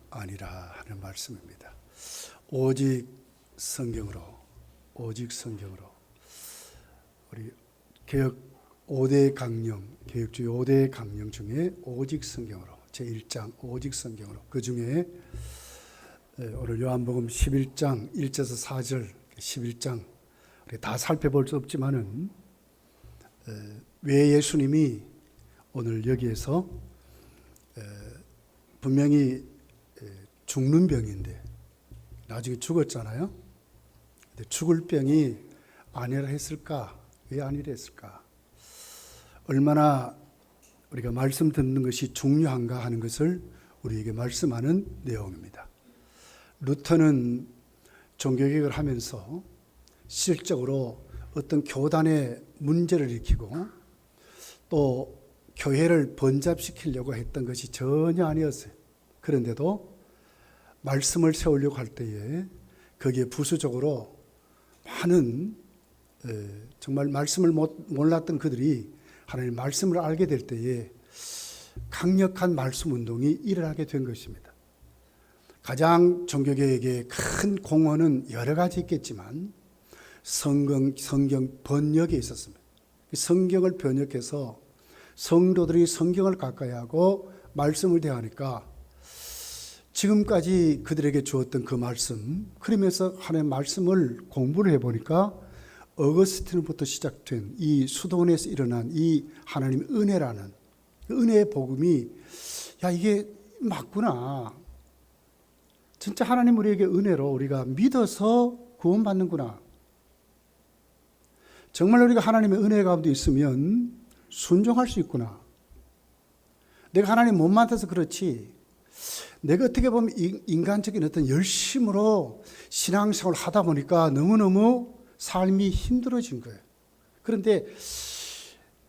아니라 하는 말씀입니다. 오직 성경으로 우리 개혁 5대 강령, 개혁주의 5대 강령 중에 오직 성경으로 제1장 오직 성경으로, 그 중에 오늘 요한복음 11장 1절에서 4절 11장 우리 다 살펴볼 수 없지만은 왜 예수님이 오늘 여기에서 분명히 죽는 병인데 나중에 죽었잖아요. 근데 죽을 병이 아니라 했을까? 왜 아니라 했을까? 얼마나 우리가 말씀 듣는 것이 중요한가 하는 것을 우리에게 말씀하는 내용입니다. 루터는 종교개혁을 하면서 실질적으로 어떤 교단의 문제를 일으키고 또 교회를 번잡시키려고 했던 것이 전혀 아니었어요. 그런데도 말씀을 세우려고 할 때에 거기에 부수적으로 많은 정말 말씀을 몰랐던 그들이 하나님의 말씀을 알게 될 때에 강력한 말씀 운동이 일어나게 된 것입니다. 가장 종교개혁의 큰 공헌은 여러 가지 있겠지만 성경 번역에 있었습니다. 성경을 번역해서 성도들이 성경을 가까이 하고 말씀을 대하니까 지금까지 그들에게 주었던 그 말씀, 그러면서 하나님의 말씀을 공부를 해보니까 어거스틴부터 시작된 이 수도원에서 일어난 이 하나님의 은혜라는 은혜의 복음이 이게 맞구나. 진짜 하나님 우리에게 은혜로 우리가 믿어서 구원받는구나. 정말 우리가 하나님의 은혜 가운데 있으면 순종할 수 있구나. 내가 하나님 못 만나서 그렇지, 내가 어떻게 보면 인간적인 어떤 열심으로 신앙생활을 하다 보니까 너무너무 삶이 힘들어진 거예요. 그런데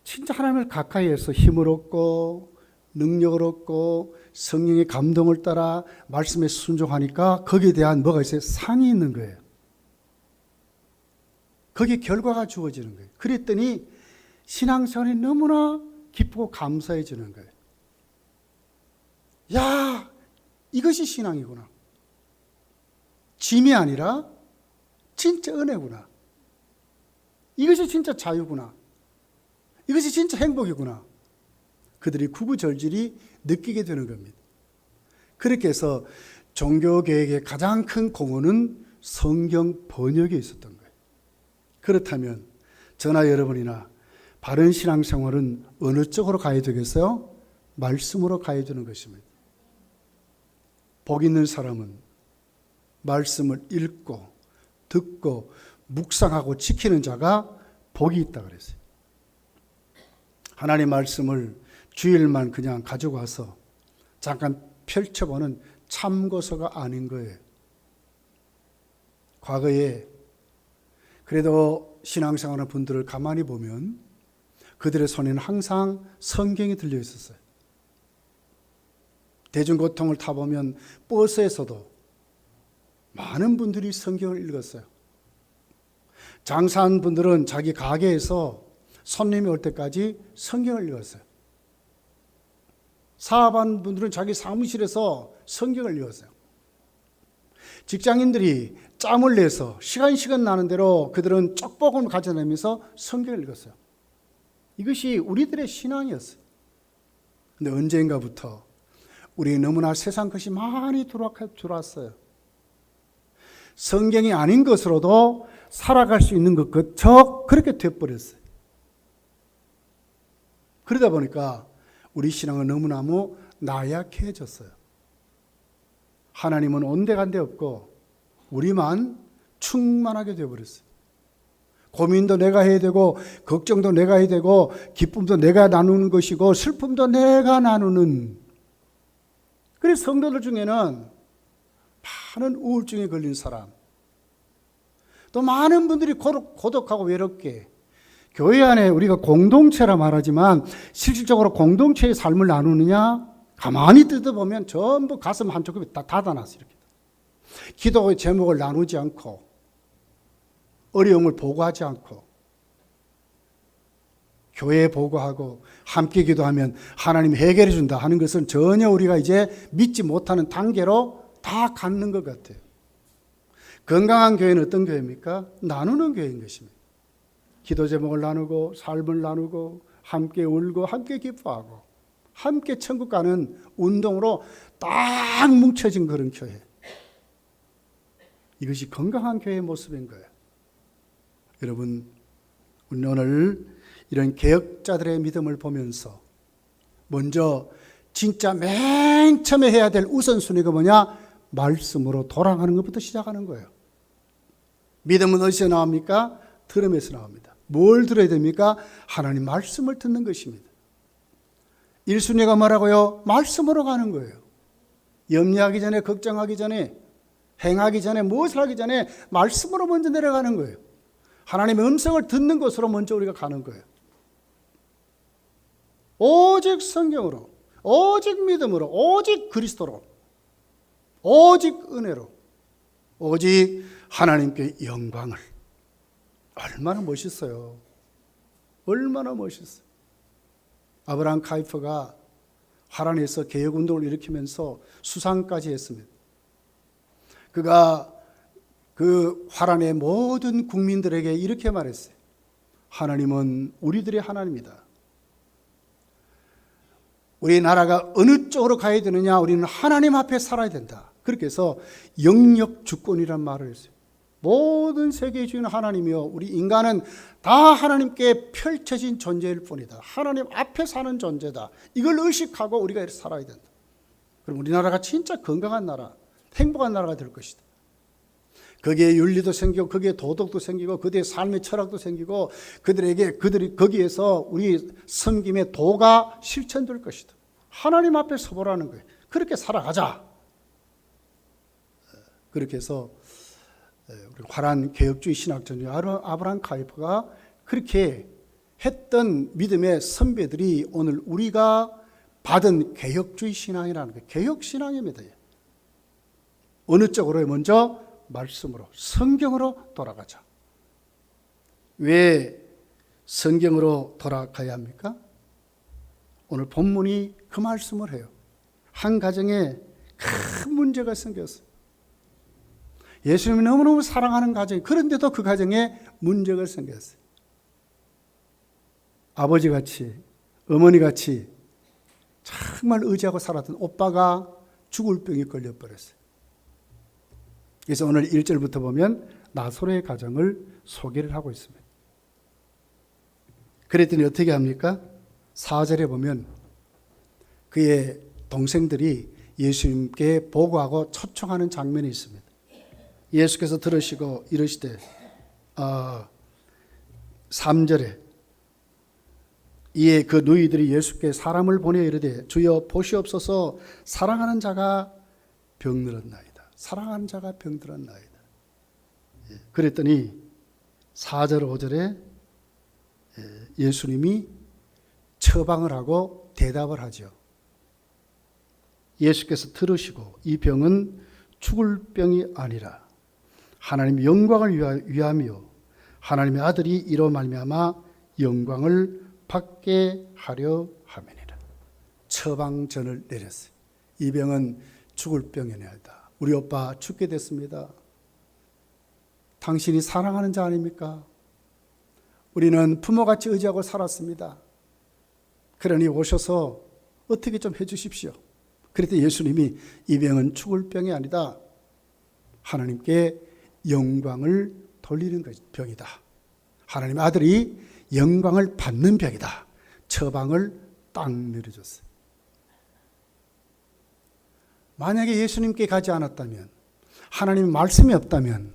진짜 하나님을 가까이 해서 힘을 얻고 능력을 얻고 성령의 감동을 따라 말씀에 순종하니까 거기에 대한 뭐가 있어요? 상이 있는 거예요. 거기에 결과가 주어지는 거예요. 그랬더니 신앙생활이 너무나 기쁘고 감사해지는 거예요. 야, 이것이 신앙이구나. 짐이 아니라 진짜 은혜구나. 이것이 진짜 자유구나. 이것이 진짜 행복이구나. 그들이 구구절절히 느끼게 되는 겁니다. 그렇게 해서 종교개혁의 가장 큰 공헌은 성경 번역에 있었던 거예요. 그렇다면 저나 여러분이나 바른 신앙생활은 어느 쪽으로 가야 되겠어요? 말씀으로 가야 되는 것입니다. 복 있는 사람은 말씀을 읽고 듣고 묵상하고 지키는 자가 복이 있다 그랬어요. 하나님의 말씀을 주일만 그냥 가지고 와서 잠깐 펼쳐보는 참고서가 아닌 거예요. 과거에 그래도 신앙생활하는 분들을 가만히 보면 그들의 손에는 항상 성경이 들려 있었어요. 대중교통을 타보면 버스에서도 많은 분들이 성경을 읽었어요. 장사한 분들은 자기 가게에서 손님이 올 때까지 성경을 읽었어요. 사업한 분들은 자기 사무실에서 성경을 읽었어요. 직장인들이 짬을 내서 시간 나는 대로 그들은 쪽복을 가져다니면서 성경을 읽었어요. 이것이 우리들의 신앙이었어요. 그런데 언젠가부터 우리 너무나 세상 것이 많이 들어왔어요. 성경이 아닌 것으로도 살아갈 수 있는 것 그저 그렇게 돼버렸어요. 그러다 보니까 우리 신앙은 너무너무 나약해졌어요. 하나님은 온데간데 없고 우리만 충만하게 되어버렸어요. 고민도 내가 해야 되고 걱정도 내가 해야 되고 기쁨도 내가 나누는 것이고 슬픔도 내가 나누는, 그래서 성도들 중에는 많은 우울증에 걸린 사람, 또 많은 분들이 고독하고 외롭게, 교회 안에 우리가 공동체라 말하지만 실질적으로 공동체의 삶을 나누느냐? 가만히 뜯어보면 전부 가슴 한쪽이 다 닫아놨어요. 이렇게. 기도의 제목을 나누지 않고 어려움을 보고하지 않고 교회에 보고하고 함께 기도하면 하나님이 해결해 준다 하는 것은 전혀 우리가 이제 믿지 못하는 단계로 다 갖는 것 같아요. 건강한 교회는 어떤 교회입니까? 나누는 교회인 것입니다. 기도 제목을 나누고 삶을 나누고 함께 울고 함께 기뻐하고 함께 천국 가는 운동으로 딱 뭉쳐진 그런 교회. 이것이 건강한 교회의 모습인 거예요. 여러분, 우리는 오늘 이런 개혁자들의 믿음을 보면서 먼저 진짜 맨 처음에 해야 될 우선순위가 뭐냐? 말씀으로 돌아가는 것부터 시작하는 거예요. 믿음은 어디서 나옵니까? 들음에서 나옵니다. 뭘 들어야 됩니까? 하나님 말씀을 듣는 것입니다. 1순위가 뭐라고요? 말씀으로 가는 거예요. 염려하기 전에, 걱정하기 전에, 행하기 전에, 무엇을 하기 전에 말씀으로 먼저 내려가는 거예요. 하나님의 음성을 듣는 것으로 먼저 우리가 가는 거예요. 오직 성경으로, 오직 믿음으로, 오직 그리스도로, 오직 은혜로, 오직 하나님께 영광을. 얼마나 멋있어요. 얼마나 멋있어요. 아브라함 카이퍼가 화란에서 개혁운동을 일으키면서 수상까지 했습니다. 그가 그 화란의 모든 국민들에게 이렇게 말했어요. 하나님은 우리들의 하나님이다. 우리나라가 어느 쪽으로 가야 되느냐? 우리는 하나님 앞에 살아야 된다. 그렇게 해서 영역 주권이란 말을 했어요. 모든 세계의 주인 하나님이요, 우리 인간은 다 하나님께 펼쳐진 존재일 뿐이다. 하나님 앞에 사는 존재다. 이걸 의식하고 우리가 이렇게 살아야 된다. 그럼 우리나라가 진짜 건강한 나라, 행복한 나라가 될 것이다. 거기에 윤리도 생기고 거기에 도덕도 생기고 그들의 삶의 철학도 생기고 그들이 거기에서 우리 섬김의 도가 실천될 것이다. 하나님 앞에 서보라는 거예요. 그렇게 살아가자. 그렇게 해서 우리 화란 개혁주의 신학자인 아브라함 카이퍼가 그렇게 했던 믿음의 선배들이 오늘 우리가 받은 개혁주의 신앙이라는 거예요. 개혁신앙입니다. 어느 쪽으로? 먼저 말씀으로, 성경으로 돌아가자. 왜 성경으로 돌아가야 합니까? 오늘 본문이 그 말씀을 해요. 한 가정에 큰 문제가 생겼어요. 예수님이 너무너무 사랑하는 가정, 그런데도 그 가정에 문제가 생겼어요. 아버지같이, 어머니같이 정말 의지하고 살았던 오빠가 죽을 병이 걸려버렸어요. 그래서 오늘 1절부터 보면 나소로의 가정을 소개를 하고 있습니다. 그랬더니 어떻게 합니까? 4절에 보면 그의 동생들이 예수님께 보고하고 초청하는 장면이 있습니다. 예수께서 들으시고 이르시되 3절에 이에 그 누이들이 예수께 사람을 보내 이르되 주여 보시옵소서 사랑하는 자가 병들었나이다. 사랑하는 자가 병들었나이다. 그랬더니 4절 5절에 예수님이 처방을 하고 대답을 하죠. 예수께서 들으시고 이 병은 죽을 병이 아니라 하나님의 영광을 위하며 하나님의 아들이 이로 말미암아 영광을 받게 하려 함이니라. 처방전을 내렸어요. 이 병은 죽을 병이 아니다. 우리 오빠 죽게 됐습니다. 당신이 사랑하는 자 아닙니까? 우리는 부모같이 의지하고 살았습니다. 그러니 오셔서 어떻게 좀 해주십시오. 그랬더니 예수님이 이 병은 죽을 병이 아니다. 하나님께 영광을 돌리는 병이다. 하나님의 아들이 영광을 받는 병이다. 처방을 딱 내려줬어요. 만약에 예수님께 가지 않았다면, 하나님의 말씀이 없다면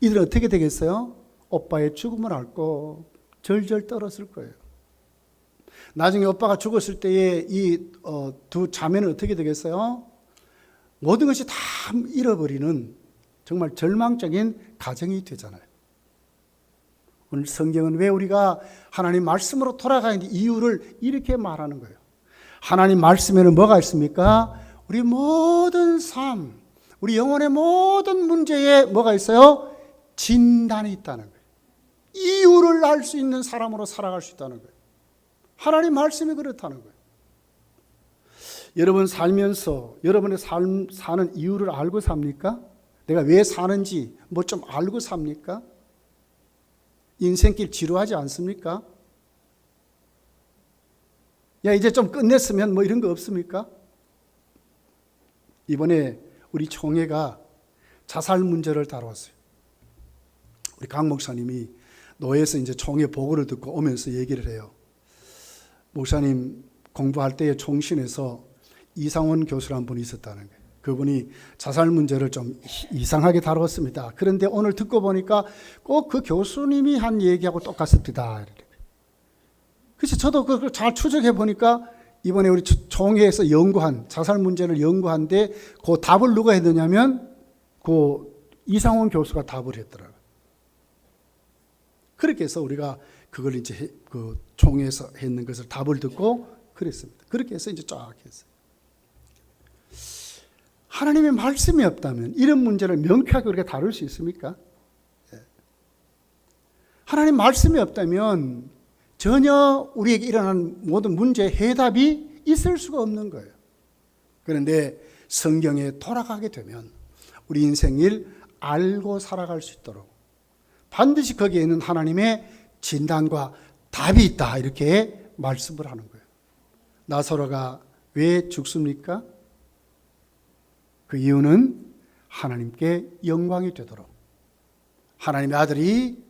이들은 어떻게 되겠어요? 오빠의 죽음을 앓고 절절 떨었을 거예요. 나중에 오빠가 죽었을 때에 이 두 자매는 어떻게 되겠어요? 모든 것이 다 잃어버리는 정말 절망적인 가정이 되잖아요. 오늘 성경은 왜 우리가 하나님 말씀으로 돌아가는 이유를 이렇게 말하는 거예요. 하나님 말씀에는 뭐가 있습니까? 우리 모든 삶, 우리 영혼의 모든 문제에 뭐가 있어요? 진단이 있다는 거예요. 이유를 알 수 있는 사람으로 살아갈 수 있다는 거예요. 하나님 말씀이 그렇다는 거예요. 여러분 살면서 여러분의 삶 사는 이유를 알고 삽니까? 내가 왜 사는지 뭐 좀 알고 삽니까? 인생길 지루하지 않습니까? 야, 이제 좀 끝냈으면 뭐 이런 거 없습니까? 이번에 우리 총회가 자살 문제를 다뤘어요. 우리 강 목사님이 노예에서 이제 총회 보고를 듣고 오면서 얘기를 해요. 목사님 공부할 때에 총신에서 이상원 교수라는 분이 있었다는 거예요. 그분이 자살 문제를 좀 이상하게 다뤘습니다. 그런데 오늘 듣고 보니까 꼭 그 교수님이 한 얘기하고 똑같습니다. 그래서 저도 그걸 잘 추적해 보니까 이번에 우리 총회에서 연구한 자살 문제를 연구한데 그 답을 누가 했느냐면 그 이상원 교수가 답을 했더라고요. 그렇게 해서 우리가 그걸 이제 그 총회에서 했는 것을 답을 듣고 그랬습니다. 그렇게 해서 이제 쫙 했어요. 하나님의 말씀이 없다면 이런 문제를 명쾌하게 우리가 다룰 수 있습니까? 하나님 말씀이 없다면 전혀 우리에게 일어난 모든 문제의 해답이 있을 수가 없는 거예요. 그런데 성경에 돌아가게 되면 우리 인생을 알고 살아갈 수 있도록 반드시 거기에는 하나님의 진단과 답이 있다 이렇게 말씀을 하는 거예요. 나사로가 왜 죽습니까? 그 이유는 하나님께 영광이 되도록 하나님의 아들이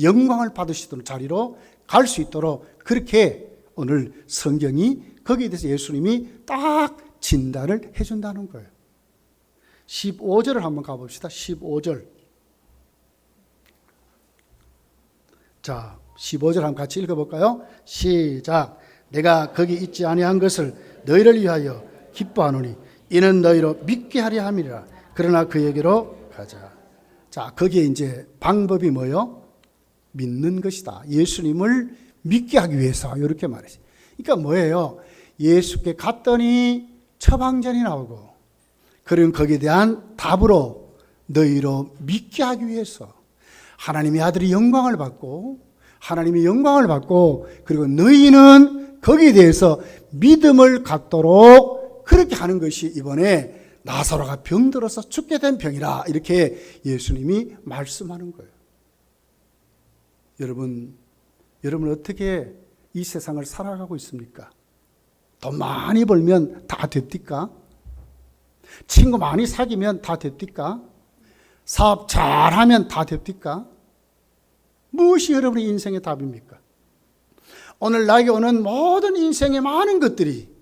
영광을 받으시도록 자리로 갈 수 있도록 그렇게 오늘 성경이 거기에 대해서 예수님이 딱 진단을 해준다는 거예요. 15절을 한번 가봅시다. 15절. 자, 15절 한번 같이 읽어볼까요? 시작. 내가 거기 있지 아니한 것을 너희를 위하여 기뻐하노니 이는 너희로 믿게 하려 함이라. 그러나 그에게로 가자. 자, 거기에 이제 방법이 뭐요? 믿는 것이다. 예수님을 믿게 하기 위해서 이렇게 말했어요. 그러니까 뭐예요? 예수께 갔더니 처방전이 나오고 그럼 거기에 대한 답으로 너희로 믿게 하기 위해서 하나님의 아들이 영광을 받고 하나님의 영광을 받고 그리고 너희는 거기에 대해서 믿음을 갖도록 그렇게 하는 것이 이번에 나사로가 병들어서 죽게 된 병이라 이렇게 예수님이 말씀하는 거예요. 여러분 어떻게 이 세상을 살아가고 있습니까? 돈 많이 벌면 다 됩니까? 친구 많이 사귀면 다 됩니까? 사업 잘하면 다 됩니까? 무엇이 여러분의 인생의 답입니까? 오늘 나에게 오는 모든 인생의 많은 것들이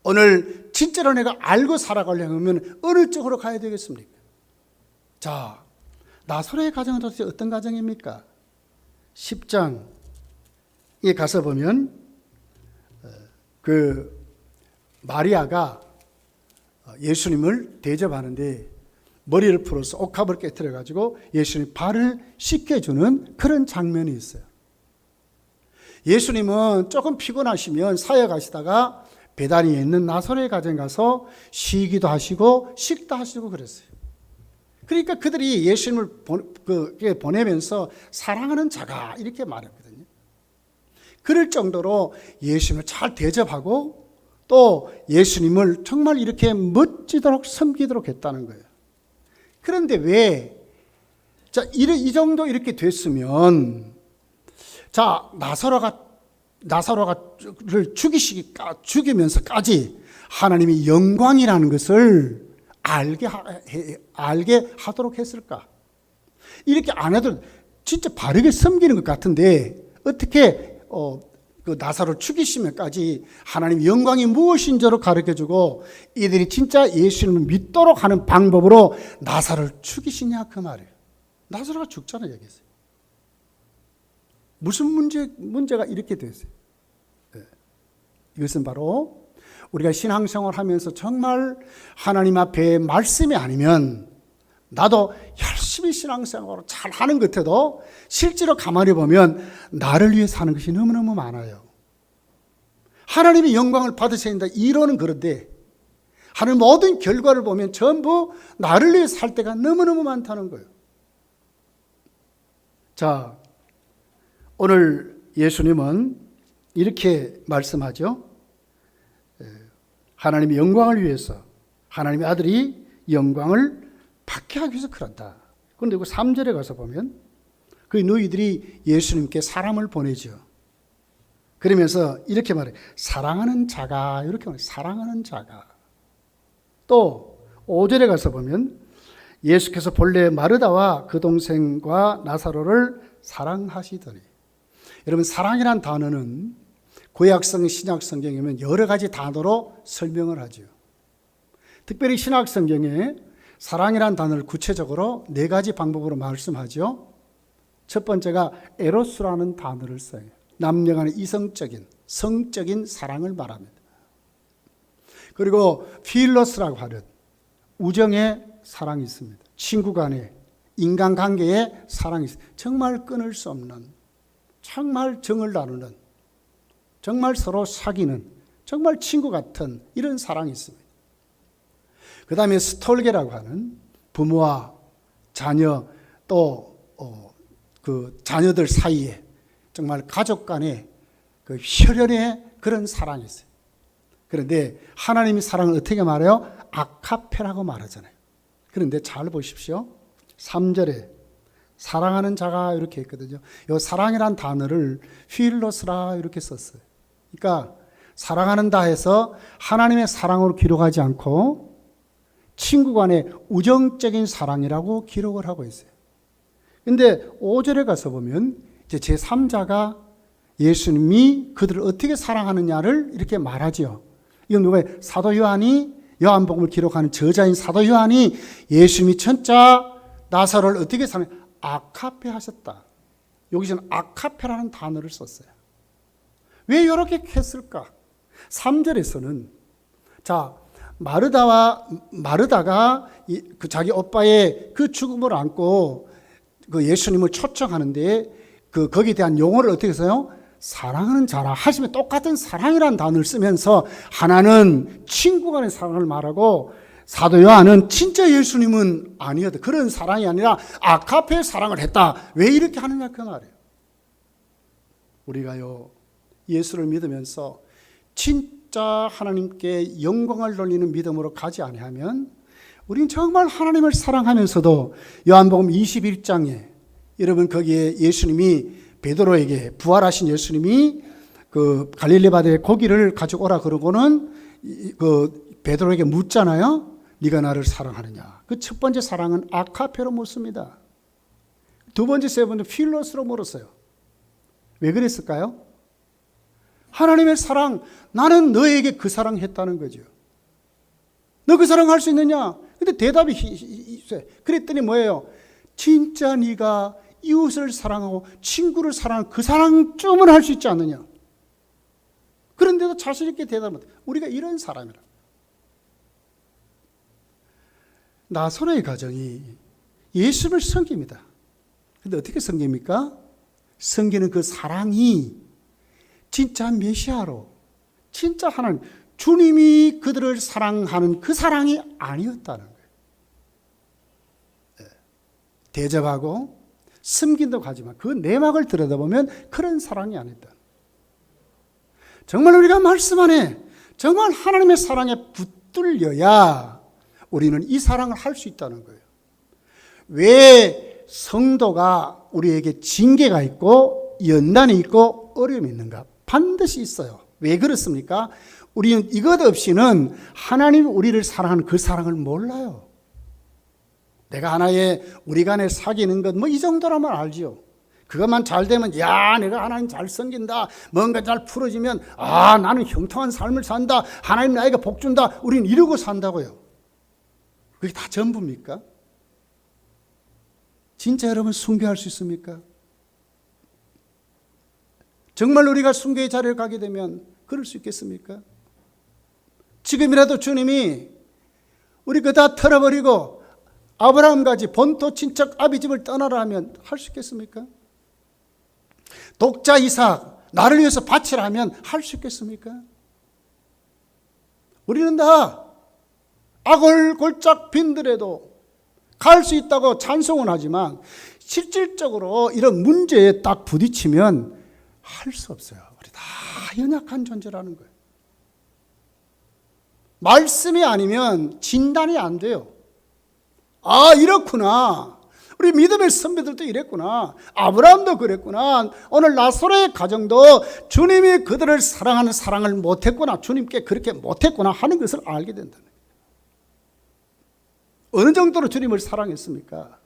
오늘 진짜로 내가 알고 살아가려고 하면 어느 쪽으로 가야 되겠습니까? 자, 나사로의 가정은 도대체 어떤 가정입니까? 10장에 가서 보면 그 마리아가 예수님을 대접하는데 머리를 풀어서 옥합을 깨뜨려 가지고 예수님 발을 씻겨주는 그런 장면이 있어요. 예수님은 조금 피곤하시면 사역하시다가 베다니에 있는 나사로의 가정에 가서 쉬기도 하시고 식도 하시고 그랬어요. 그러니까 그들이 예수님을 보내면서 사랑하는 자가 이렇게 말했거든요. 그럴 정도로 예수님을 잘 대접하고 또 예수님을 정말 이렇게 멋지도록 섬기도록 했다는 거예요. 그런데 왜 이 정도 이렇게 됐으면 자 나사로를 죽이면서까지 하나님이 영광이라는 것을 알게 하도록 했을까? 이렇게 안 해도 진짜 바르게 섬기는 것 같은데 어떻게 그 나사로를 죽이시면까지 하나님 영광이 무엇인지를 가르쳐주고 이들이 진짜 예수님을 믿도록 하는 방법으로 나사로를 죽이시냐 그 말이에요. 나사로가 죽잖아요 여기서. 무슨 문제가 이렇게 됐어요? 네. 이것은 바로 우리가 신앙생활을 하면서 정말 하나님 앞에 말씀이 아니면 나도 열심히 신앙생활을 잘 하는 것 같아도 실제로 가만히 보면 나를 위해 사는 것이 너무너무 많아요. 하나님의 영광을 받으셔야 된다 이론은 그런데 하는 모든 결과를 보면 전부 나를 위해 살 때가 너무너무 많다는 거예요. 자, 오늘 예수님은 이렇게 말씀하죠. 하나님의 영광을 위해서 하나님의 아들이 영광을 받게 하기 위해서 그런다. 그런데 그 3절에 가서 보면 그 너희들이 예수님께 사람을 보내죠. 그러면서 이렇게 말해. 사랑하는 자가, 이렇게 말해. 사랑하는 자가. 또 5절에 가서 보면 예수께서 본래 마르다와 그 동생과 나사로를 사랑하시더니. 여러분, 사랑이란 단어는 구약성, 신약성경이면 여러 가지 단어로 설명을 하죠. 특별히 신약성경에 사랑이란 단어를 구체적으로 4가지 방법으로 말씀하죠. 첫 번째가 에로스라는 단어를 써요. 남녀 간의 이성적인, 성적인 사랑을 말합니다. 그리고 필로스라고 하는 우정의 사랑이 있습니다. 친구 간의, 인간관계의 사랑이 있습니다. 정말 끊을 수 없는, 정말 정을 나누는, 정말 서로 사귀는, 정말 친구 같은 이런 사랑이 있습니다. 그 다음에 스톨게라고 하는 부모와 자녀 또 그 자녀들 사이에 정말 가족 간의 그 혈연의 그런 사랑이 있어요. 그런데 하나님이 사랑을 어떻게 말해요? 아카페라고 말하잖아요. 그런데 잘 보십시오. 3절에 사랑하는 자가 이렇게 했거든요. 이 사랑이란 단어를 필로스라 이렇게 썼어요. 그러니까 사랑하는다 해서 하나님의 사랑으로 기록하지 않고 친구 간의 우정적인 사랑이라고 기록을 하고 있어요. 그런데 5절에 가서 보면 이제 제3자가 예수님이 그들을 어떻게 사랑하느냐를 이렇게 말하죠. 이건 누구예요? 사도 요한이, 요한복음을 기록하는 저자인 사도 요한이 예수님이 천자 나사로를 어떻게 사랑해요? 아카페 하셨다. 여기서는 아카페라는 단어를 썼어요. 왜 이렇게 했을까? 3절에서는 자, 마르다가 그 자기 오빠의 그 죽음을 안고 그 예수님을 초청하는데 거기에 대한 용어를 어떻게 써요? 사랑하는 자라 하시면 똑같은 사랑이라는 단어를 쓰면서 하나는 친구 간의 사랑을 말하고 사도 요한은 진짜 예수님은 아니었다. 그런 사랑이 아니라 아카페 사랑을 했다. 왜 이렇게 하느냐 그 말이에요. 우리가요 예수를 믿으면서 진짜 하나님께 영광을 돌리는 믿음으로 가지 아니하면 우리는 정말 하나님을 사랑하면서도 요한복음 21장에 여러분 거기에 예수님이 베드로에게 부활하신 예수님이 그 갈릴리 바다에 고기를 가져오라 그러고는 그 베드로에게 묻잖아요. 네가 나를 사랑하느냐. 그 첫 번째 사랑은 아카페로 묻습니다. 두 번째, 세 번째 필로스로 물었어요. 왜 그랬을까요? 하나님의 사랑, 나는 너에게 그 사랑했다는 거죠. 너 그 사랑할 수 있느냐? 근데 대답이 있어요. 그랬더니 뭐예요? 진짜 네가 이웃을 사랑하고 친구를 사랑하는 그 사랑쯤은 할 수 있지 않느냐? 그런데도 자신 있게 대답합니다. 우리가 이런 사람이라. 나사로의 가정이 예수를 섬깁니다. 근데 어떻게 섬깁니까? 섬기는 그 사랑이 진짜 메시아로, 진짜 하나님, 주님이 그들을 사랑하는 그 사랑이 아니었다는 거예요. 대접하고 섬긴다고 하지만 그 내막을 들여다보면 그런 사랑이 아니다. 정말 우리가 말씀 안에 정말 하나님의 사랑에 붙들려야 우리는 이 사랑을 할 수 있다는 거예요. 왜 성도가 우리에게 징계가 있고 연단이 있고 어려움이 있는가? 반드시 있어요. 왜 그렇습니까? 우리는 이것 없이는 하나님이 우리를 사랑하는 그 사랑을 몰라요. 내가 하나의 우리 간에 사귀는 것 뭐 이 정도라면 알지요. 그것만 잘 되면 야 내가 하나님 잘 섬긴다. 뭔가 잘 풀어지면 아 나는 형통한 삶을 산다. 하나님 나에게 복 준다. 우리는 이러고 산다고요. 그게 다 전부입니까? 진짜 여러분 순교할 수 있습니까? 정말 우리가 순교의 자리를 가게 되면 그럴 수 있겠습니까? 지금이라도 주님이 우리 그거 다 털어버리고 아브라함같이 본토 친척 아비 집을 떠나라 하면 할 수 있겠습니까? 독자 이삭 나를 위해서 바치라 하면 할 수 있겠습니까? 우리는 다 악을 골짝 빈들에도 갈 수 있다고 찬송은 하지만 실질적으로 이런 문제에 딱 부딪히면 할 수 없어요. 우리 다 연약한 존재라는 거예요. 말씀이 아니면 진단이 안 돼요. 아, 이렇구나. 우리 믿음의 선배들도 이랬구나. 아브라함도 그랬구나. 오늘 나사로의 가정도 주님이 그들을 사랑하는 사랑을 못했구나. 주님께 그렇게 못했구나 하는 것을 알게 된다는 거예요. 어느 정도로 주님을 사랑했습니까?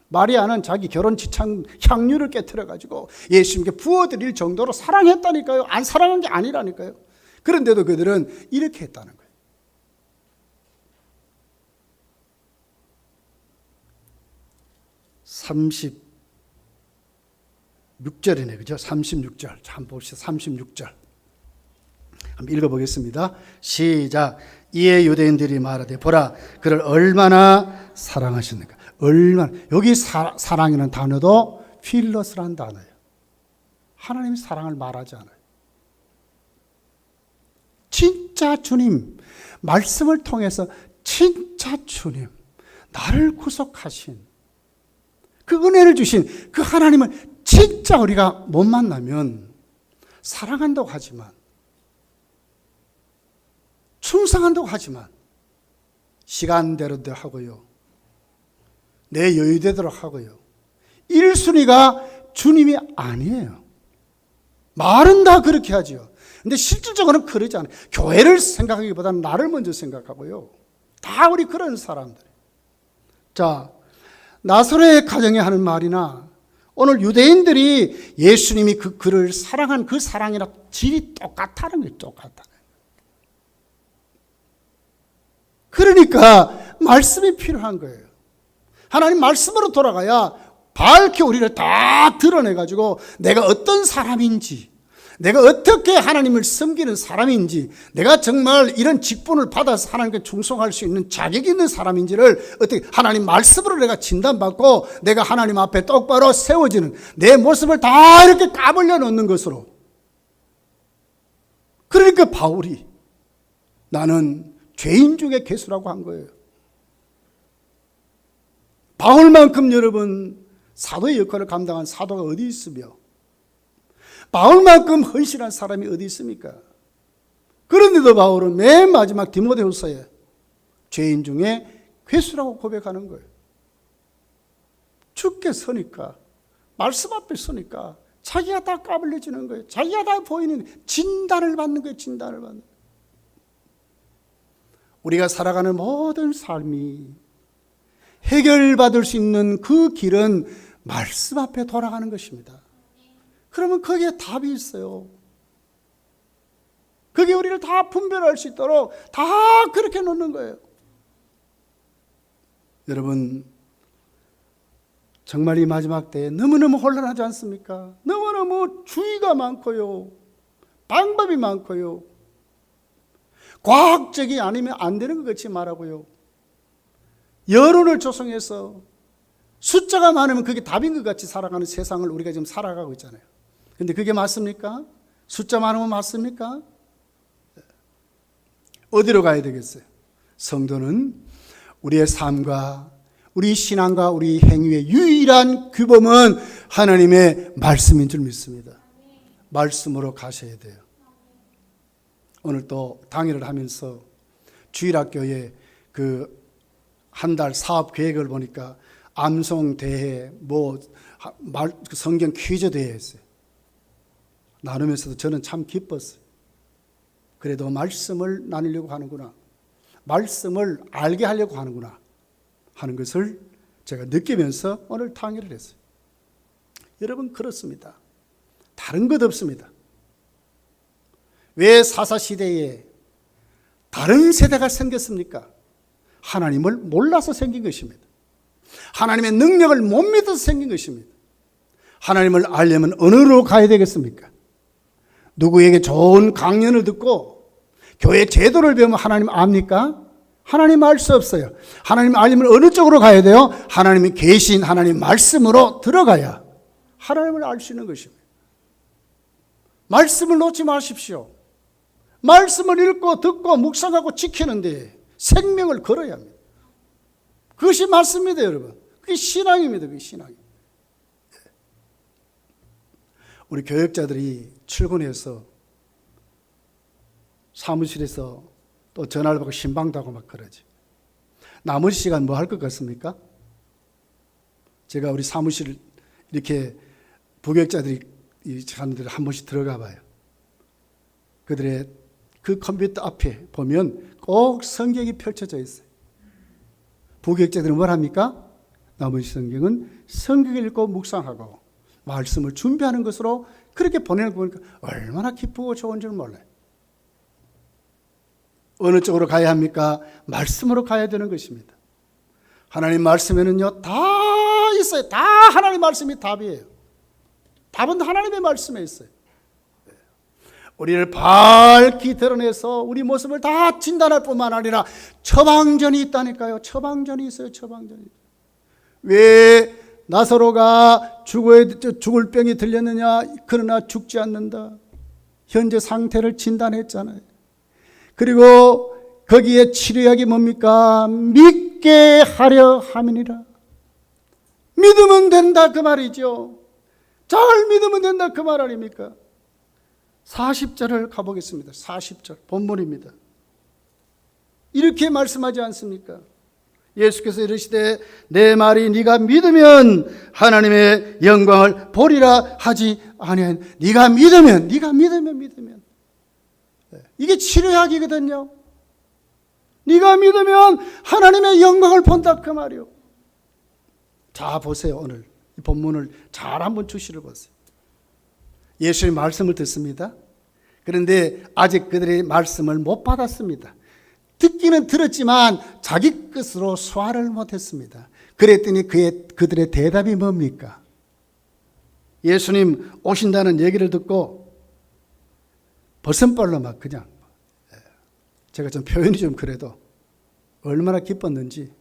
마리아는 자기 결혼 지창 향유를 깨트려가지고 예수님께 부어드릴 정도로 사랑했다니까요. 안 사랑한 게 아니라니까요. 그런데도 그들은 이렇게 했다는 거예요. 36절이네, 그죠? 36절. 참 봅시다. 36절. 한번 읽어보겠습니다. 시작. 이에 유대인들이 말하되 보라, 그를 얼마나 사랑하셨는가. 얼마나. 여기 사랑이라는 단어도 필러스라는 단어예요. 하나님이 사랑을 말하지 않아요. 진짜 주님, 말씀을 통해서 진짜 주님, 나를 구속하신 그 은혜를 주신 그 하나님을 진짜 우리가 못 만나면 사랑한다고 하지만, 충성한다고 하지만 시간대로도 하고요, 내 여유대로 하고요, 1순위가 주님이 아니에요. 말은 다 그렇게 하죠. 근데 실질적으로는 그러지 않아요. 교회를 생각하기보다는 나를 먼저 생각하고요. 다 우리 그런 사람들. 자, 나사로의 가정에 하는 말이나 오늘 유대인들이 예수님이 그를 사랑한 그 사랑이나 질이 똑같다는 거예요. 똑같다는 거예요. 그러니까 말씀이 필요한 거예요. 하나님 말씀으로 돌아가야 밝히 우리를 다 드러내가지고 내가 어떤 사람인지, 내가 어떻게 하나님을 섬기는 사람인지, 내가 정말 이런 직분을 받아서 하나님께 충성할 수 있는 자격이 있는 사람인지를 어떻게 하나님 말씀으로 내가 진단받고 내가 하나님 앞에 똑바로 세워지는 내 모습을 다 이렇게 까불려 놓는 것으로. 그러니까 바울이 나는 죄인 중에 괴수라고 한 거예요. 바울만큼 여러분 사도의 역할을 감당한 사도가 어디 있으며, 바울만큼 헌신한 사람이 어디 있습니까? 그런데도 바울은 맨 마지막 디모데후서에 죄인 중에 괴수라고 고백하는 거예요. 죽게 서니까, 말씀 앞에 서니까 자기가 다 까불려지는 거예요. 자기가 다 보이는 거예요. 진단을 받는 거예요. 진단을 받는 거예요. 우리가 살아가는 모든 삶이 해결받을 수 있는 그 길은 말씀 앞에 돌아가는 것입니다. 그러면 거기에 답이 있어요. 그게 우리를 다 분별할 수 있도록 다 그렇게 놓는 거예요. 여러분, 정말 이 마지막 때에 너무너무 혼란하지 않습니까? 너무너무 주의가 많고요, 방법이 많고요, 과학적이 아니면 안 되는 것 같이 말하고요, 여론을 조성해서 숫자가 많으면 그게 답인 것 같이 살아가는 세상을 우리가 지금 살아가고 있잖아요. 근데 그게 맞습니까? 숫자 많으면 맞습니까? 어디로 가야 되겠어요? 성도는 우리의 삶과 우리 신앙과 우리 행위의 유일한 규범은 하나님의 말씀인 줄 믿습니다. 말씀으로 가셔야 돼요. 오늘 또 당일을 하면서 주일학교에 그 한 달 사업 계획을 보니까 암송 대회, 성경 퀴즈 대회 했어요. 나누면서도 저는 참 기뻤어요. 그래도 말씀을 나누려고 하는구나, 말씀을 알게 하려고 하는구나 하는 것을 제가 느끼면서 오늘 당일을 했어요. 여러분, 그렇습니다. 다른 것 없습니다. 왜 사사시대에 다른 세대가 생겼습니까? 하나님을 몰라서 생긴 것입니다. 하나님의 능력을 못 믿어서 생긴 것입니다. 하나님을 알려면 어느로 가야 되겠습니까? 누구에게 좋은 강연을 듣고 교회 제도를 배우면 하나님 압니까? 하나님 알 수 없어요. 하나님 알려면 어느 쪽으로 가야 돼요? 하나님이 계신 하나님 말씀으로 들어가야 하나님을 알 수 있는 것입니다. 말씀을 놓지 마십시오. 말씀을 읽고 듣고 묵상하고 지키는데 생명을 걸어야 합니다. 그것이 맞습니다, 여러분. 그게 신앙입니다. 그게 신앙입니다. 우리 교역자들이 출근해서 사무실에서 또 전화를 받고 신방도 하고 막 그러지. 나머지 시간 뭐 할 것 같습니까? 제가 우리 사무실 이렇게 부격자들이 하는 데를 한 번씩 들어가 봐요. 그들의 그 컴퓨터 앞에 보면 꼭 성경이 펼쳐져 있어요. 부격자들은 뭘 합니까? 나머지 성경은 성경을 읽고 묵상하고 말씀을 준비하는 것으로 그렇게 보내는 거 보니까 얼마나 기쁘고 좋은 줄 몰라요. 어느 쪽으로 가야 합니까? 말씀으로 가야 되는 것입니다. 하나님 말씀에는요, 다 있어요. 다 하나님 말씀이 답이에요. 답은 하나님의 말씀에 있어요. 우리를 밝히 드러내서 우리 모습을 다 진단할 뿐만 아니라 처방전이 있다니까요. 처방전이 있어요. 처방전이. 왜 나사로가 죽을 병이 들렸느냐? 그러나 죽지 않는다. 현재 상태를 진단했잖아요. 그리고 거기에 치료약이 뭡니까? 믿게 하려 함이니라. 믿으면 된다 그 말이죠. 잘 믿으면 된다 그 말 아닙니까? 40절을 가보겠습니다. 40절 본문입니다. 이렇게 말씀하지 않습니까? 예수께서 이르시되 내 말이 네가 믿으면 하나님의 영광을 보리라 하지 아니하니. 네가 믿으면 이게 치료약이거든요. 네가 믿으면 하나님의 영광을 본다 그 말이요. 자 보세요. 오늘 이 본문을 잘 한번 주시를 보세요. 예수의 말씀을 듣습니다. 그런데 아직 그들의 말씀을 못 받았습니다. 듣기는 들었지만 자기 것으로 소화를 못했습니다. 그랬더니 그들의 대답이 뭡니까? 예수님 오신다는 얘기를 듣고 버선발로 막 그냥, 제가 좀 표현이 좀 그래도 얼마나 기뻤는지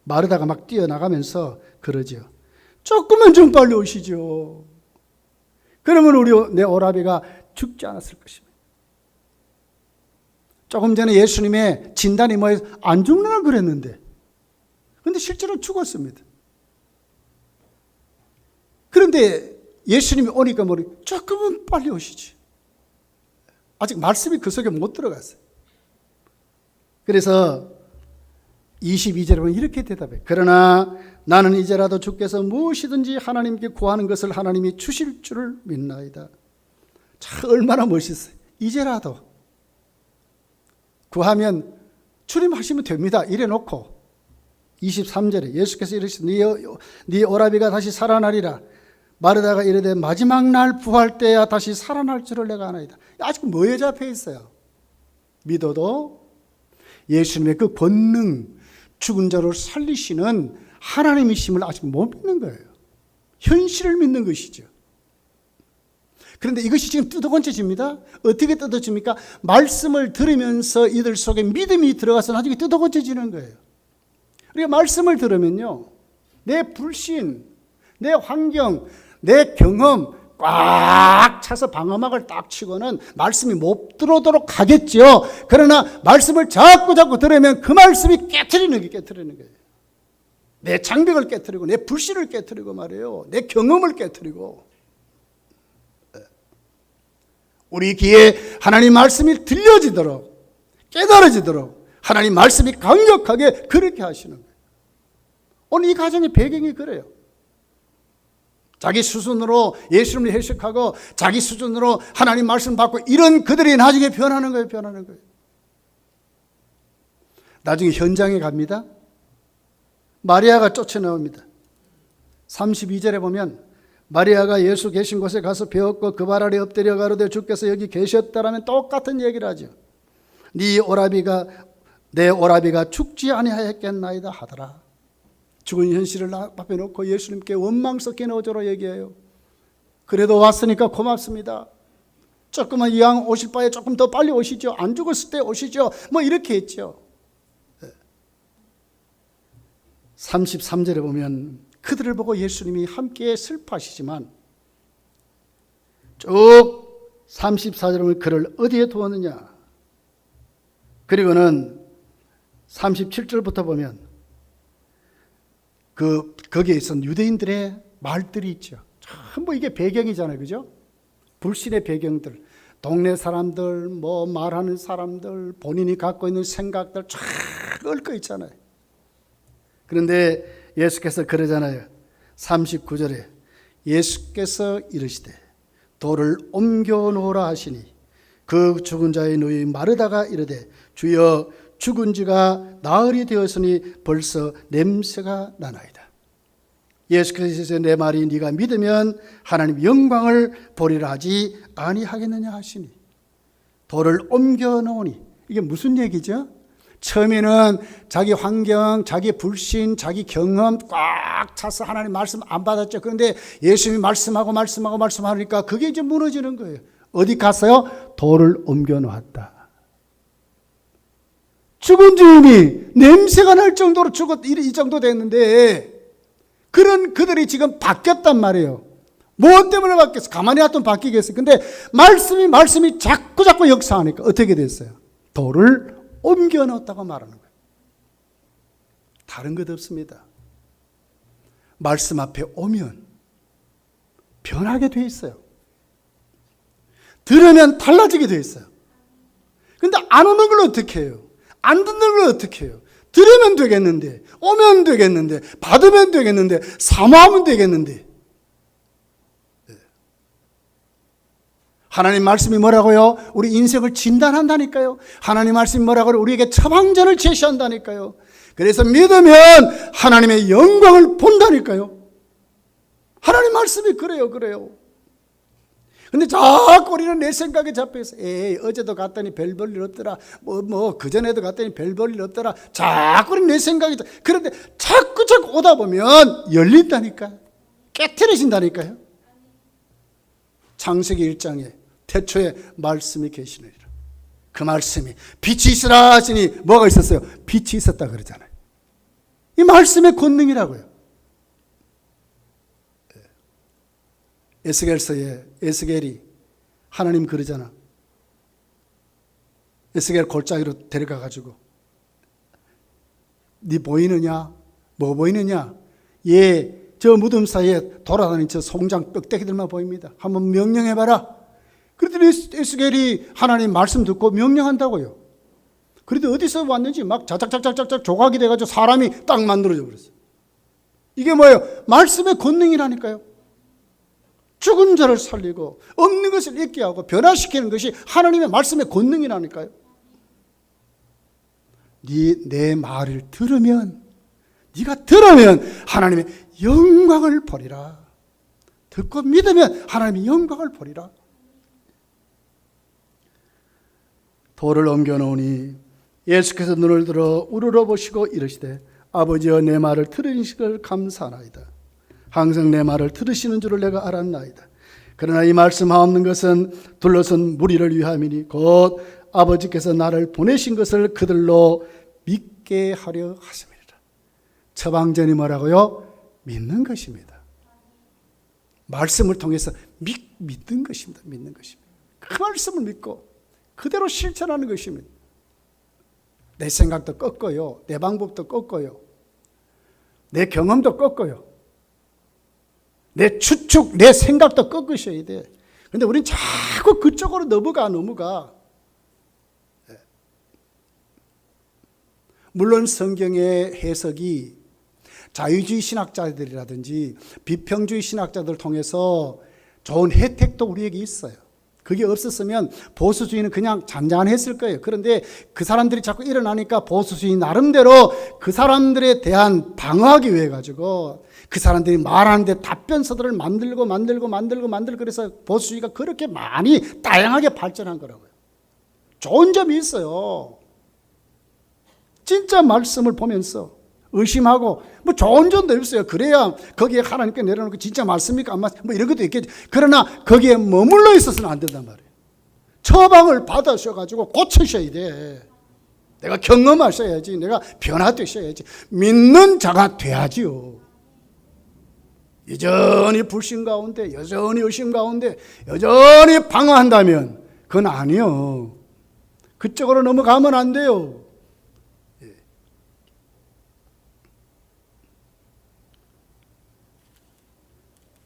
마르다가 막 뛰어나가면서 그러죠. 조금만 좀 빨리 오시죠. 그러면 내 오라비가 죽지 않았을 것입니다. 조금 전에 예수님의 진단이 뭐예요? 안 죽느라 그랬는데, 그런데 실제로 죽었습니다. 그런데 예수님이 오니까 조금은 빨리 오시지. 아직 말씀이 그 속에 못 들어갔어요. 그래서 22절에 보면 이렇게 대답해요. 그러나 나는 이제라도 주께서 무엇이든지 하나님께 구하는 것을 하나님이 주실 줄을 믿나이다. 참 얼마나 멋있어요. 이제라도 구하면 주님하시면 됩니다. 이래 놓고 23절에 예수께서 이르시되 네 오라비가 다시 살아나리라. 마르다가 이르되 마지막 날 부활 때야 다시 살아날 줄을 내가 아나이다. 아직 뭐에 잡혀 있어요? 믿어도 예수님의 그 권능, 죽은 자를 살리시는 하나님이심을 아직 못 믿는 거예요. 현실을 믿는 것이죠. 그런데 이것이 지금 뜯어건져집니다. 어떻게 뜯어집니까? 말씀을 들으면서 이들 속에 믿음이 들어가서 나중에 뜯어건져지는 거예요. 우리가 말씀을 들으면요, 내 불신, 내 환경, 내 경험 꽉 차서 방어막을 딱 치고는 말씀이 못 들어오도록 하겠죠. 그러나 말씀을 자꾸 들으면 그 말씀이 깨트리는 거예요. 내 장벽을 깨트리고 내 불신을 깨트리고 말이에요. 내 경험을 깨트리고. 우리 귀에 하나님 말씀이 들려지도록, 깨달아지도록 하나님 말씀이 강력하게 그렇게 하시는 거예요. 오늘 이 가정의 배경이 그래요. 자기 수준으로 예수님을 해석하고 자기 수준으로 하나님 말씀 받고 이런 그들이 나중에 변하는 거예요. 나중에 현장에 갑니다. 마리아가 쫓아나옵니다. 32절에 보면 마리아가 예수 계신 곳에 가서 배웠고 그 발 아래 엎드려 가로되 주께서 여기 계셨다라면 똑같은 얘기를 하죠. 내 오라비가 죽지 아니하였겠나이다 하더라. 죽은 현실을 앞에 놓고 예수님께 원망스럽게 어조로 얘기해요. 그래도 왔으니까 고맙습니다. 조금만 이왕 오실 바에 조금 더 빨리 오시죠. 안 죽었을 때 오시죠. 이렇게 했죠. 33절에 보면 그들을 보고 예수님이 함께 슬퍼하시지만 쭉 34절에 보면 그를 어디에 두었느냐. 그리고는 37절부터 보면 거기에 있던 유대인들의 말들이 있죠. 전부 이게 배경이잖아요. 그죠? 불신의 배경들. 동네 사람들, 뭐 말하는 사람들, 본인이 갖고 있는 생각들 쫙 얽혀 있잖아요. 그런데 예수께서 그러잖아요. 39절에 예수께서 이르시되 돌을 옮겨 놓으라 하시니 그 죽은 자의 누이 마르다가 이르되 주여 죽은 지가 나흘이 되었으니 벌써 냄새가 나나이다. 예수께서 내 말이 네가 믿으면 하나님 영광을 보리라 하지 아니하겠느냐 하시니 돌을 옮겨 놓으니 이게 무슨 얘기죠? 처음에는 자기 환경, 자기 불신, 자기 경험 꽉 차서 하나님 말씀 안 받았죠. 그런데 예수님이 말씀하니까 그게 이제 무너지는 거예요. 어디 갔어요? 돌을 옮겨 놓았다. 죽은 주인이 냄새가 날 정도로 이 정도 됐는데 그런 그들이 지금 바뀌었단 말이에요. 무엇 때문에 바뀌었어? 가만히 놔두면 바뀌겠어요. 근데 말씀이 자꾸 역사하니까 어떻게 됐어요? 돌을 옮겨 놓았다고 말하는 거예요. 다른 것 없습니다. 말씀 앞에 오면 변하게 돼 있어요. 들으면 달라지게 돼 있어요. 근데 안 오는 걸 어떻게 해요? 안 듣는 걸 어떻게 해요? 들으면 되겠는데, 오면 되겠는데, 받으면 되겠는데, 사모하면 되겠는데. 하나님 말씀이 뭐라고요? 우리 인생을 진단한다니까요. 하나님 말씀이 뭐라고요? 우리에게 처방전을 제시한다니까요. 그래서 믿으면 하나님의 영광을 본다니까요. 하나님 말씀이 그래요. 근데 자꾸 우리는 내 생각에 잡혀있어. 어제도 갔더니 별 볼 일 없더라. 그전에도 갔더니 별 볼 일 없더라. 자꾸 내 생각이 그런데 자꾸 오다 보면 열린다니까. 깨트려진다니까요. 창세기 1장에 태초에 말씀이 계시느니라. 그 말씀이 빛이 있으라 하시니 뭐가 있었어요? 빛이 있었다 그러잖아요. 이 말씀의 권능이라고요. 에스겔서에 에스겔이 하나님 그러잖아. 에스겔 골짜기로 데려가가지고 네 보이느냐? 뭐 보이느냐? 저 무덤 사이에 돌아다니는 저 송장 뼈대기들만 보입니다. 한번 명령해봐라. 그랬더니 에스겔이 하나님 말씀 듣고 명령한다고요. 그런데 어디서 왔는지 막 자작자작자작 조각이 돼가지고 사람이 딱 만들어져 버렸어요. 이게 뭐예요? 말씀의 권능이라니까요. 죽은 자를 살리고 없는 것을 있게 하고 변화시키는 것이 하나님의 말씀의 권능이라니까요. 내 말을 들으면, 네가 들으면 하나님의 영광을 보리라. 듣고 믿으면 하나님의 영광을 보리라. 돌을 옮겨놓으니 예수께서 눈을 들어 우러러 보시고 이르시되 아버지여 내 말을 들으시길 감사하나이다. 항상 내 말을 들으시는 줄을 내가 알았나이다. 그러나 이 말씀하옵는 것은 둘러선 무리를 위함이니 곧 아버지께서 나를 보내신 것을 그들로 믿게 하려 하심이니라. 처방전이 뭐라고요? 믿는 것입니다. 말씀을 통해서 믿는 것입니다. 믿는 것입니다. 그 말씀을 믿고 그대로 실천하는 것입니다. 내 생각도 꺾어요. 내 방법도 꺾어요. 내 경험도 꺾어요. 내 추측, 내 생각도 꺾으셔야 돼. 그런데 우리는 자꾸 그쪽으로 넘어가. 물론 성경의 해석이 자유주의 신학자들이라든지 비평주의 신학자들을 통해서 좋은 혜택도 우리에게 있어요. 그게 없었으면 보수주의는 그냥 잔잔했을 거예요. 그런데 그 사람들이 자꾸 일어나니까 보수주의 나름대로 그 사람들에 대한 방어하기 위해 가지고 그 사람들이 말하는데 답변서들을 만들고 그래서 보수주의가 그렇게 많이 다양하게 발전한 거라고요. 좋은 점이 있어요. 진짜 말씀을 보면서 의심하고 뭐 좋은 점도 있어요. 그래야 거기에 하나님께 내려놓고 진짜 맞습니까? 안 맞습니까? 뭐 이런 것도 있겠지. 그러나 거기에 머물러 있어서는 안 된단 말이에요. 처방을 받으셔가지고 고치셔야 돼. 내가 경험하셔야지. 내가 변화되셔야지. 믿는 자가 돼야지요. 여전히 불신 가운데, 여전히 의심 가운데, 여전히 방어한다면 그건 아니요. 그쪽으로 넘어가면 안 돼요.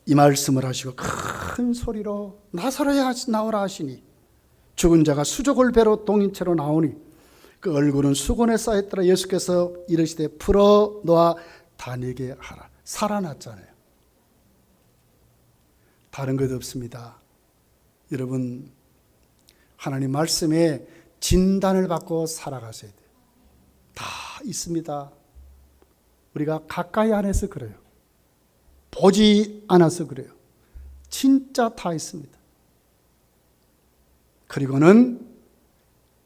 이 말씀을 하시고 큰 소리로 나사로야 나오라 하시니 죽은 자가 수족을 배로 동인채로 나오니 그 얼굴은 수건에 쌓였더라. 예수께서 이르시되 풀어 놓아 다니게 하라. 살아났잖아요. 다른 것 없습니다. 여러분, 하나님 말씀에 진단을 받고 살아가셔야 돼요. 다 있습니다. 우리가 가까이 안 해서 그래요. 보지 않아서 그래요. 진짜 다 있습니다. 그리고는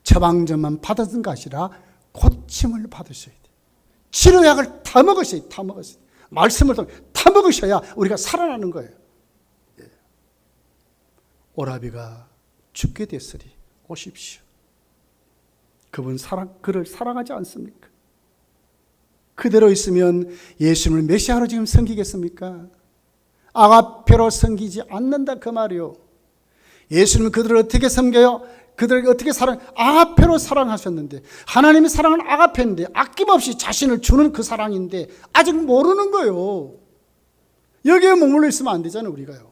처방전만 받았던 것이 아니라 고침을 받으셔야 돼요. 치료약을 다 먹으셔야 돼요. 다 먹으셔야 돼요. 말씀을 다 먹으셔야 우리가 살아나는 거예요. 예. 오라비가 죽게 됐으리 오십시오. 그를 사랑하지 않습니까? 그대로 있으면 예수님을 메시아로 지금 섬기겠습니까? 아가페로 섬기지 않는다 그 말이요. 예수님은 그들을 어떻게 섬겨요? 그들에게 어떻게 아가페로 사랑하셨는데, 하나님의 사랑은 아가페인데 아낌없이 자신을 주는 그 사랑인데 아직 모르는 거예요. 여기에 머물러 있으면 안 되잖아요. 우리가요.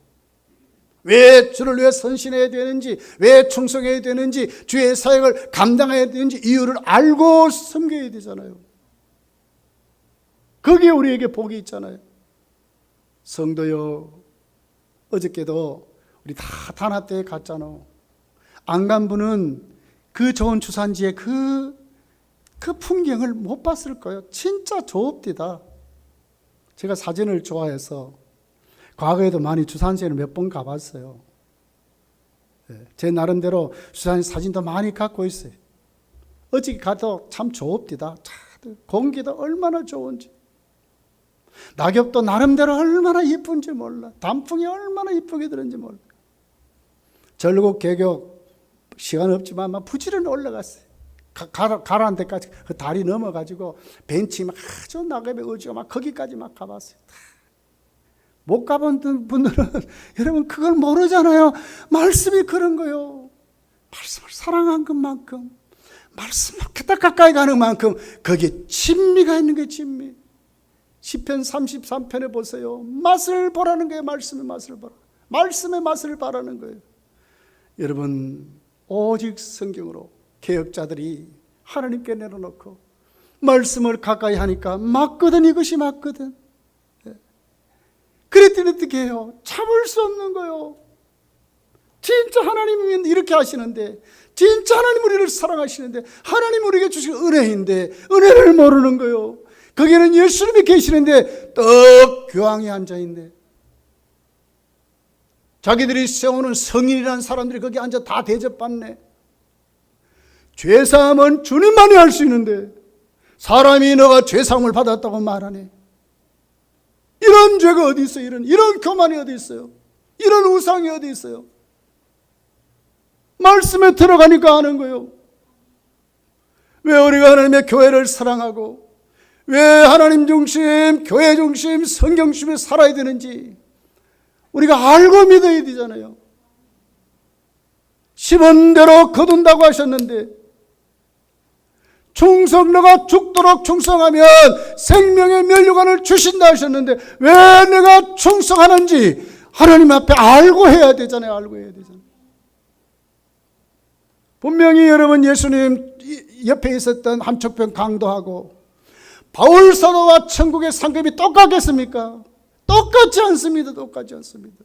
왜 주를 위해 선신해야 되는지, 왜 충성해야 되는지, 주의 사역을 감당해야 되는지 이유를 알고 섬겨야 되잖아요. 거기에 우리에게 복이 있잖아요. 성도요, 어저께도 우리 다 단합대회 갔잖아. 안 간 분은 그 좋은 주산지의 그 풍경을 못 봤을 거예요. 진짜 좋읍디다. 제가 사진을 좋아해서 과거에도 많이 주산지에는 몇 번 가봤어요. 제 나름대로 주산지 사진도 많이 갖고 있어요. 어저께 가도 참 좋읍디다. 공기도 얼마나 좋은지. 낙엽도 나름대로 얼마나 예쁜지 몰라. 단풍이 얼마나 예쁘게 들었는지 몰라. 절곡 계곡 시간 없지만 막 부지런히 올라갔어요. 가라앉는 데까지 그 다리 넘어가지고 벤치 막 아주 낙엽에 의지가 막 거기까지 막 가봤어요. 못 가본 분들은 여러분 그걸 모르잖아요. 말씀이 그런 거요. 말씀을 사랑한 것만큼, 말씀을 그다 가까이 가는 만큼 거기에 진미가 있는 게 진미. 시편 33편에 보세요. 맛을 보라는 거예요. 말씀의 맛을 보라. 말씀의 맛을 바라는 거예요. 여러분, 오직 성경으로 개혁자들이 하나님께 내려놓고 말씀을 가까이 하니까 맞거든. 이것이 맞거든. 그랬더니 어떻게 해요? 참을 수 없는 거예요. 진짜 하나님이 이렇게 하시는데, 진짜 하나님 우리를 사랑하시는데, 하나님 우리에게 주신 은혜인데 은혜를 모르는 거예요. 거기에는 예수님이 계시는데 떡 교황이 앉아있네. 자기들이 세우는 성인이라는 사람들이 거기 앉아 다 대접받네. 죄사함은 주님만이 할 수 있는데 사람이 너가 죄사함을 받았다고 말하네. 이런 죄가 어디 있어요? 이런 교만이 어디 있어요? 이런 우상이 어디 있어요? 말씀에 들어가니까 아는 거예요. 왜 우리가 하나님의 교회를 사랑하고 왜 하나님 중심, 교회 중심, 성경 중심에 살아야 되는지 우리가 알고 믿어야 되잖아요. 심은 대로 거둔다고 하셨는데 너가 죽도록 충성하면 생명의 면류관을 주신다 하셨는데 왜 내가 충성하는지 하나님 앞에 알고 해야 되잖아요. 알고 해야 되잖아요. 분명히 여러분 예수님 옆에 있었던 함척병 강도하고 바울 사도와 천국의 상급이 똑같겠습니까? 똑같지 않습니다. 똑같지 않습니다.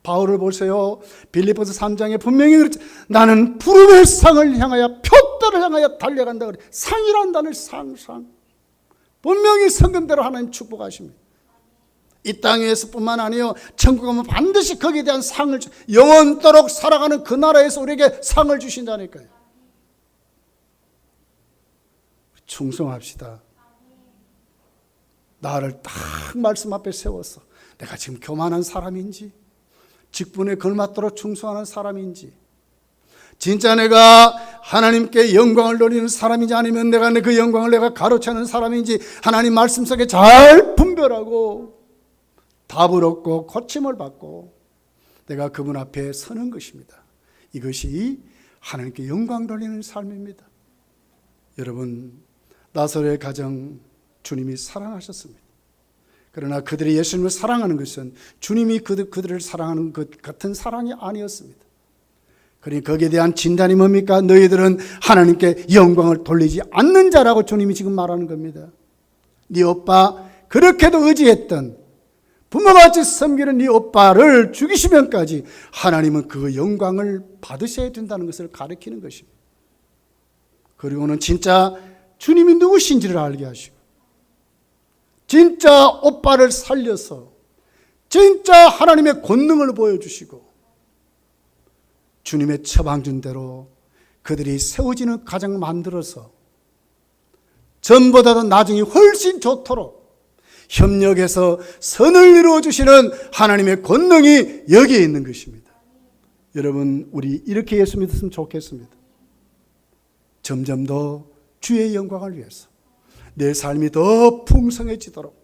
바울을 보세요. 빌립보서 3장에 분명히 그렇지. 나는 부름의 상을 향하여 표대를 향하여 달려간다 그래. 상이란 단어를 상. 분명히 성금대로 하나님 축복하십니다. 이 땅에서뿐만 아니요 천국 가면 반드시 거기에 대한 상을 영원토록 살아가는 그 나라에서 우리에게 상을 주신다니까요. 충성합시다. 나를 딱 말씀 앞에 세워서 내가 지금 교만한 사람인지 직분에 걸맞도록 충성하는 사람인지 진짜 내가 하나님께 영광을 돌리는 사람인지 아니면 내가 그 영광을 내가 가로채는 사람인지 하나님 말씀 속에 잘 분별하고 답을 얻고 고침을 받고 내가 그분 앞에 서는 것입니다. 이것이 하나님께 영광 돌리는 삶입니다. 여러분, 나사로의 가정 주님이 사랑하셨습니다. 그러나 그들이 예수님을 사랑하는 것은 주님이 그들을 사랑하는 것 같은 사랑이 아니었습니다. 그러니 거기에 대한 진단이 뭡니까? 너희들은 하나님께 영광을 돌리지 않는 자라고 주님이 지금 말하는 겁니다. 네 오빠 그렇게도 의지했던 부모같이 섬기는 네 오빠를 죽이시면까지 하나님은 그 영광을 받으셔야 된다는 것을 가르치는 것입니다. 그리고는 진짜 주님이 누구신지를 알게 하시고 진짜 오빠를 살려서 진짜 하나님의 권능을 보여주시고 주님의 처방준대로 그들이 세워지는 가정 만들어서 전보다도 나중에 훨씬 좋도록 협력해서 선을 이루어주시는 하나님의 권능이 여기에 있는 것입니다. 여러분, 우리 이렇게 예수 믿었으면 좋겠습니다. 점점 더 주의 영광을 위해서 내 삶이 더 풍성해지도록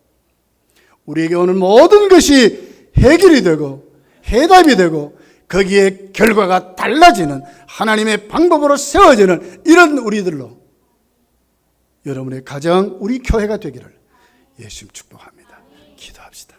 우리에게 오는 모든 것이 해결이 되고 해답이 되고 거기에 결과가 달라지는 하나님의 방법으로 세워지는 이런 우리들로 여러분의 가정, 우리 교회가 되기를 예수님 축복합니다. 기도합시다.